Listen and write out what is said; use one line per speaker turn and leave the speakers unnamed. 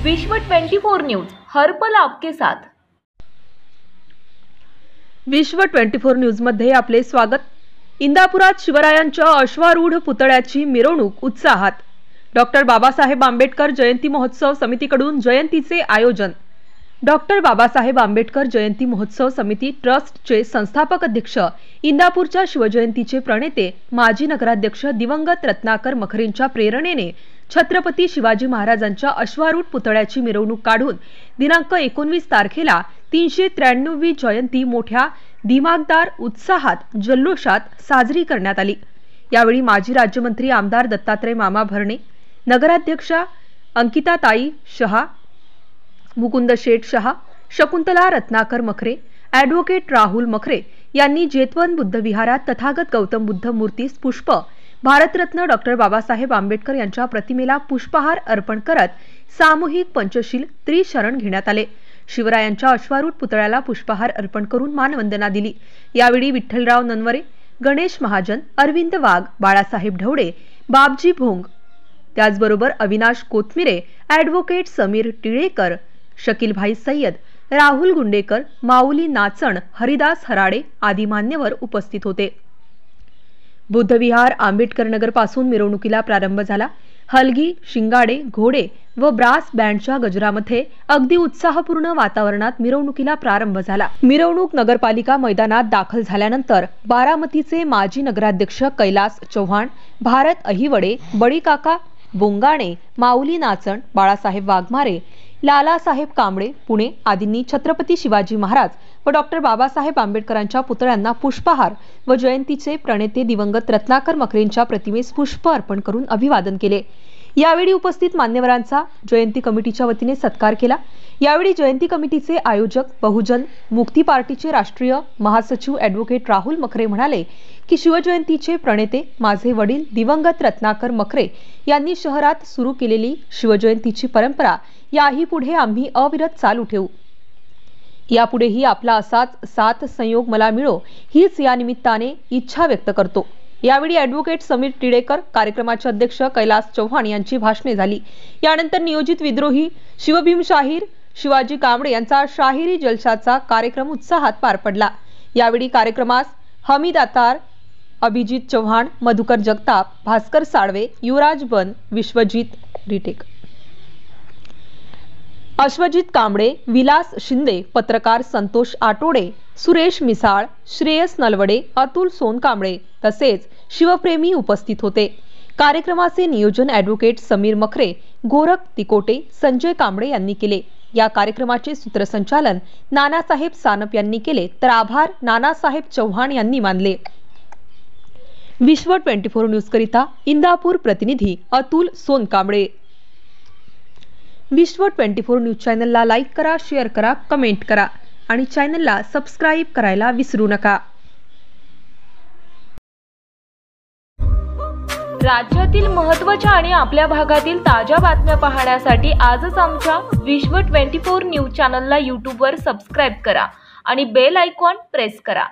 विश्व 24 न्यूज हर पल आपके साथ।
विश्व 24 न्यूज मध्ये आपले स्वागत। इंदापुरात शिवरायांच्या अश्वारूढ पुतळ्याची मिरवणूक उत्साहात। डॉक्टर बाबासाहेब आंबेडकर जयंती महोत्सव समितीकडून जयंतीचे आयोजन। डॉक्टर बाबासाहेब आंबेडकर जयंती महोत्सव समिती ट्रस्टचे संस्थापक अध्यक्ष, इंदापूरच्या शिवजयंतीचे प्रणेते, माजी नगराध्यक्ष दिवंगत रत्नाकर मखरेंच्या प्रेरणेने छत्रपती शिवाजी महाराजांच्या अश्वारूढ पुतळ्याची मिरवणूक काढून दिनांक 19 तारखेला 393वी जयंती मोठ्या दिमागदार उत्साहात जल्लोषात साजरी करण्यात आली। यावेळी माजी राज्यमंत्री आमदार दत्तात्रय मामा भरणे, नगराध्यक्षा अंकिताताई शहा, मुकुंद शेठ शहा, शकुंतला रत्नाकर मखरे, ॲडव्होकेट राहुल मखरे यांनी जेतवन बुद्ध विहारात तथागत गौतम बुद्ध मूर्तीस पुष्प, भारतरत्न डॉक्टर बाबासाहेब आंबेडकर यांच्या प्रतिमेला पुष्पहार अर्पण करत सामूहिक पंचशील त्रिशरण घेण्यात आले। शिवरायांच्या अश्वारूढ पुतळ्याला पुष्पहार अर्पण करून मानवंदना दिली। यावेळी विठ्ठलराव ननवरे, गणेश महाजन, अरविंद वाघ, बाळासाहेब ढवळे, बाबजी भोंग, त्याचबरोबर अविनाश कोथमिरे, ॲडव्होकेट समीर टिळेकर, शकीलभाई सय्यद, राहुल गुंडेकर, माऊली नाचण, हरिदास हराडे आदी मान्यवर उपस्थित होते। बुद्धविहार आंबेडकर नगर पासून मिरवणुकीला प्रारंभ झाला। हलगी, शिंगाडे, घोडे व ब्रास बँडच्या गजरामध्ये अगदी उत्साहपूर्ण वातावरणात मिरवणुकीला प्रारंभ झाला। मिरवणूक नगरपालिका मैदानात दाखल झाल्यानंतर बारामतीचे माजी नगराध्यक्ष कैलास चव्हाण, भारत अहिवडे, बडी काका बोंगाणे, माऊली नाचण, बाळासाहेब वाघमारे, लालासाहेब कांबळे पुणे आदींनी छत्रपती शिवाजी महाराज व डॉक्टर बाबासाहेब आंबेडकरांच्या पुतळ्यांना पुष्पहार व जयंतीचे प्रणेते दिवंगत रत्नाकर मखरेंच्या प्रतिमेस पुष्प अर्पण करून अभिवादन केले। यावेळी उपस्थित मान्यवरांचा जयंती कमिटीच्या वतीने सत्कार केला। यावेळी जयंती कमिटीचे आयोजक बहुजन मुक्ती पार्टीचे राष्ट्रीय महासचिव ॲडव्होकेट राहुल मखरे म्हणाले की शिवजयंतीचे प्रणेते माझे वडील दिवंगत रत्नाकर मखरे यांनी शहरात सुरू केलेली शिवजयंतीची परंपरा याही पुढे आम्ही अविरत चालू ठेवू। यापुढेही आपला असाच साथ संयोग मला मिळो हीच या निमित्ताने इच्छा व्यक्त करतो। यावेळी ॲडव्होकेट समीर टिळेकर, कार्यक्रमाचे अध्यक्ष कैलास चव्हाण यांची भाषणे झाली। यानंतर नियोजित विद्रोही शिवभीम शाहीर शिवाजी कांबळे यांचा शाहिरी जलसाचा कार्यक्रम उत्साहात पार पडला। यावेळी कार्यक्रमास हमीद अतार, अभिजित चव्हाण, मधुकर जगताप, भास्कर साळवे, युवराज बन, विश्वजित रिटेक, अश्वजित कांबळे, विलास शिंदे, पत्रकार संतोष आटोडे, सुरेश मिसाळ, श्रेयस नलवडे, अतुल सोनकांबळे तसेच शिवप्रेमी उपस्थित होते। कार्यक्रमाचे नियोजन ॲडव्होकेट समीर मखरे, गोरख तिकोटे, संजय कांबळे यांनी केले। या कार्यक्रमाचे सूत्रसंचालन नानासाहेब सानप यांनी केले तर आभार नानासाहेब चव्हाण यांनी मानले। विश्व 24 न्यूज करिता इंदापूर प्रतिनिधी अतुल सोनकांबळे। विश्व 24 न्यूज चॅनलला लाईक करा, शेअर करा, कमेंट करा आणि चॅनलला सबस्क्राईब करायला विसरू नका।
राज्यातील महत्त्वाच्या आणि आपल्या भागातील ताज्या बातम्या पाहण्यासाठी आजच आमच्या विश्व 24 न्यूज चॅनलला YouTube वर सबस्क्राईब करा आणि बेल आयकॉन प्रेस करा।